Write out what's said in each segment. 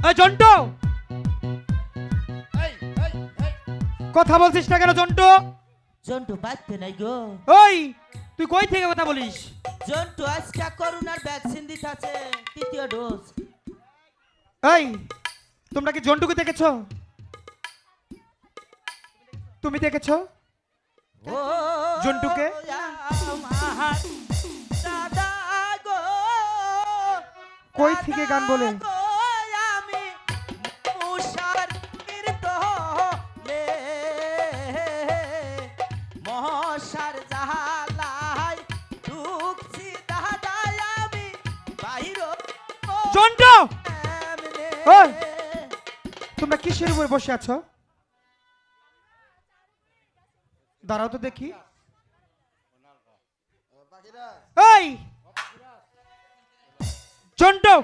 এই জন্টু, কথা বলছিস না কেন জন্টু? জন্টু বাঁচতে নাই গো। ওই তুই কই থেকে কথা বলিস? জন্টু আজকে করোনার ভ্যাকসিন দিতে আছে, তৃতীয় ডোজ। এই তোমরা কি জন্টুকে দেখেছো? তুমি দেখেছো ও জন্টুকে? আমার দাদা গো, কই থেকে গান বলে? দাদা গো, আমি মুশার মৃতলে মশার জালায় ঢুকছি দাদা আমি বাইর। জন্টু, ওই তোমরা কিসের উপর বসে আছো? দাঁড়াও তো দেখি। এই জন্টু,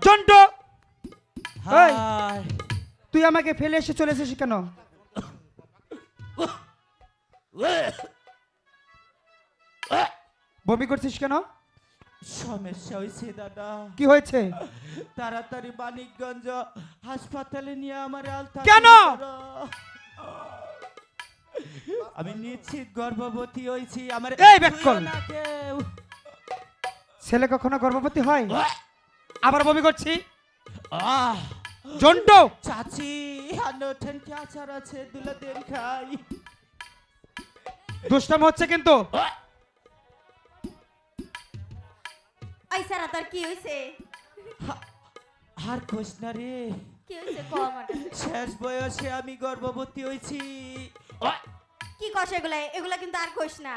জন্টু, এই তুই আমাকে ফেলে এসে চলে এসেছিস কেন? বমি করছিস কেন? সমস্যা হয়েছে দাদা। কি হয়েছে? তাড়াতাড়ি মানিকগঞ্জ হাসপাতালে নিয়ে আমার আলতা। কেন? আমি নিশ্চিত গর্ভবতী হয়েছি। আমার এই ব্যাককল, না কেউ। ছেলে কখনো গর্ভবতী হয়? আবার বমি করছি। জন্টু, চাচি আনোঠেন কি আচার আছে, দুলা দেন খাই। দুষ্টাম হচ্ছে কিন্তু। আই সারা তার কি হইছে? আর কোশ না রে, কি হইছে কো আমার কাছে? শেষ বয়সে আমি গর্ভবতী হয়েছি। কি কস এগুলা? এগুলা কিন্তু আর কইস না,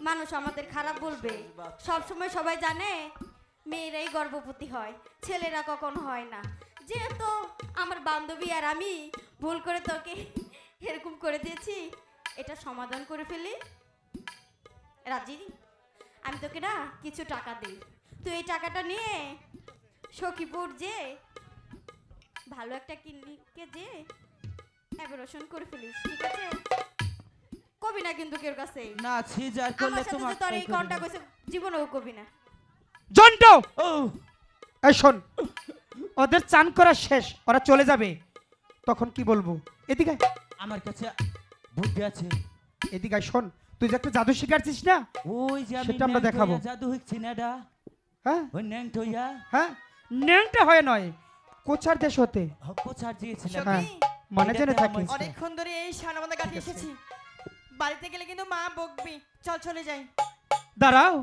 মানুষ আমাদের খারাপ বলবে। সব সময় সবাই জানে মেয়েরাই গর্ভবতী হয়, ছেলেরা কখনো হয় না। যেহেতু আমার বান্ধবী আর আমি ভুল করে তোকে এরকম করে দিয়েছি, এটা সমাধান করে ফেলি। রাজি? আমি তোকে না কিছু টাকা দিই, তুই এই টাকাটা নিয়ে সখীপুর যে ভালো একটা ক্লিনিকে যে অপারেশন করে ফেলিস, ঠিক আছে? কবি না কিন্তু কেউ কাছে। না সিজার করলে আমার সাথে তোমার যে তোর এই কন্টাক্ট হইছে, জীবনেও কবি না। জন্টু, ও এই শোন, ওদের চান করা শেষ, ওরা চলে যাবে, তখন কি বলবো? এদিকে আয়, আমার কাছে বুদ্ধি আছে। এদিকে আয়, শোন, তুই যে একটা জাদু শিখাচ্ছিস না, ওই যে আমি সেটা আমরা ন্যাংটো দেখাবো। হইয়া জাদু হইছি না ডা, হ্যাঁ ওই ন্যাংটো হইয়া হ্যাঁ, ন্যাংটা হয়ে নয়, কোচার দেশ হতে। কোচার দিয়েছিলাম। হ্যাঁ, মনে জেনে এটাতে থাকিস। আমার- অনেকক্ষণ ধরে এই সানামাদা কাটিয়ে ঠিক আছে। এসেছি, বাড়িতে গেলে কিন্তু মা বকবি। চল চলে যাই। দাঁড়াও,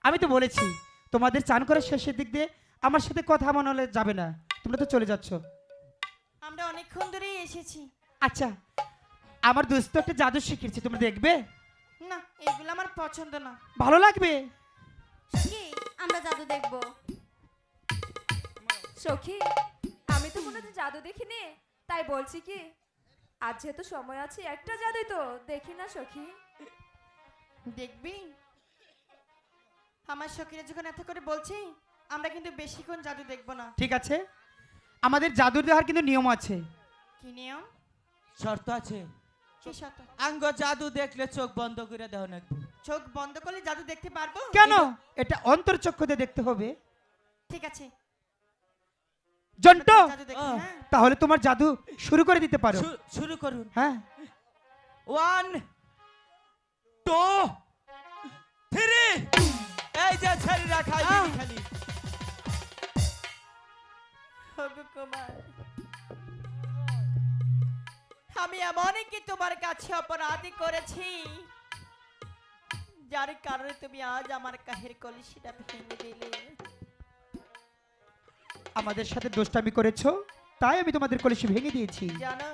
আমি তো বলেছি তোমাদের চান করার শেষের দিক দিয়ে আমার সাথে কথা মনে হলে যাবে না, তোমরা তো চলে যাচ্ছ। আমরা অনেকক্ষণ ধরেই এসেছি। আচ্ছা, আমার দোস্ত একটা জাদু শিখিয়েছি, তোমরা দেখবে, না, এগুলো আমার পছন্দ না। ভালো লাগবে। সখী, আমরা জাদু দেখবো। সখী, আমি তো কোনো জাদু দেখিনি, তাই বলছি কি আজ যেহেতু সময় আছে একটা জাদুই তো দেখি না সখী। দেখবি? আমার সখীরা যখন এত করে বলছি, আমরা কিন্তু বেশিক্ষণ জাদু দেখবো না। ঠিক আছে, আমাদের জাদু দেওয়ার কিন্তু নিয়ম আছে। কি নিয়ম? শর্ত আছে। কি শর্ত? আঙ্গ জাদু দেখলে চোখ বন্ধ করে দেওয়া নাকবো। চোখ বন্ধ করলে জাদু দেখতে পারবো? কেন? এটা অন্তর্চক্ষু দিয়ে দেখতে হবে। ঠিক আছে, জন্টু, জাদু দেখি। হ্যাঁ, তাহলে তোমার জাদু শুরু করে দিতে পারো। শুরু করুন। হ্যাঁ, 1 2 3 এই যে ছেড়ে রাখা খালি। হগু কুমার, আমি এমন কি তোমার কাছে অপরাধী করেছি, যার কারণে তুমি আজ আমার কাহের কলসিটা ভেঙে দিলে। আমাদের সাথে দোষটামি করেছো, তাই আমি তোমাদের কলসি ভেঙে দিয়েছি। জানো,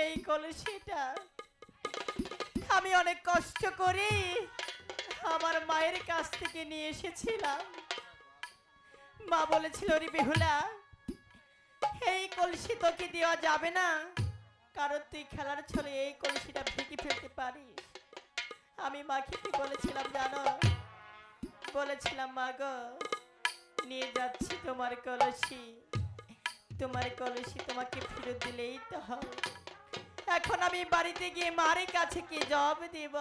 এই কলসিটা আমি অনেক কষ্ট করে আমার মায়ের কাছ থেকে নিয়ে এসেছিলাম। মা বলেছিল, রে বেহুলা, এই কলসি তোকে দেওয়া যাবে না, কারণ তুই খেলার ছলে এই কলসিটা ভেঙে ফেলতে পারিস। আমি মাকে কি বলেছিলাম জানো? বলেছিলাম, মা গো, নিয়ে যাচ্ছি তোমার কলসি, তোমার কলসি তোমাকে ফেরত দিলেই তো হয়। এখন আমি বাড়িতে গিয়ে মার কাছে কি জবাব দেব?